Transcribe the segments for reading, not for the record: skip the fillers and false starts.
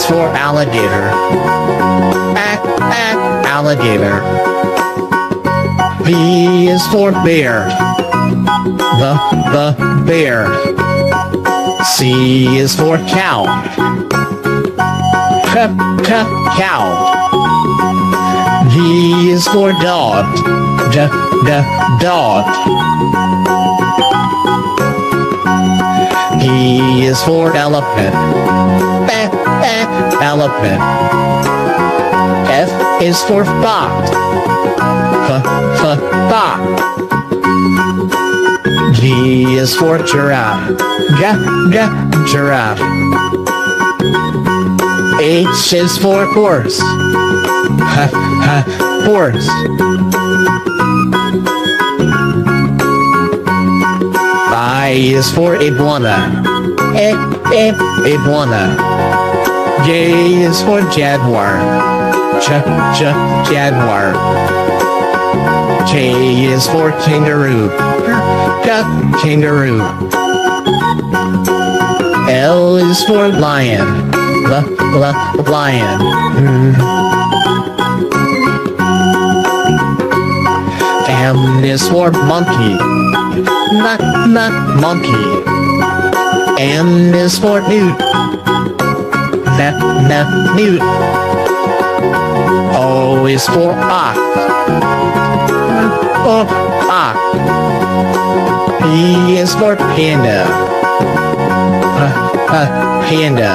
is for alligator. Alligator. B is for bear. The bear. C is for cow. Cow. D is for dog. Dog. E is for elephant. Elephant. F is for fox. Fox. G is for giraffe. Giraffe. H is for horse. Horse. I is for iguana. Iguana. J is for jaguar. Jaguar. K is for kangaroo. Kangaroo. L is for lion. Lion. M is for monkey. Monkey. N is for newt. Newt. O is for ox. Ox. P is for panda. Panda.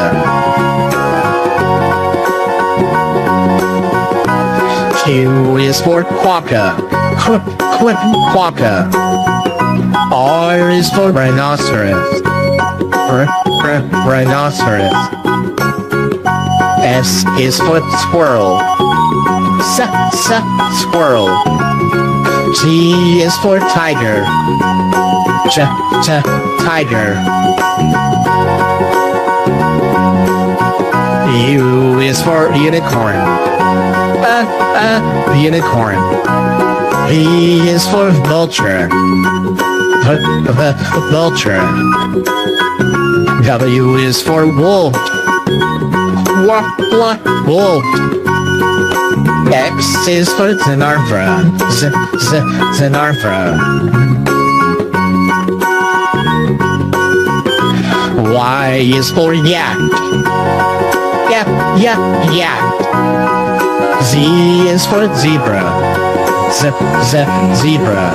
Q is for quokka. Quokka. R is for rhinoceros. Rhinoceros. S is for squirrel. Squirrel. T is for tiger. Tiger. U is for unicorn. Unicorn. V is for vulture. Vulture. W is for wolf. Wolf. X is for Xenarthra. Xenarthra. Y is for yak. Yak. Z is for zebra. Zebra.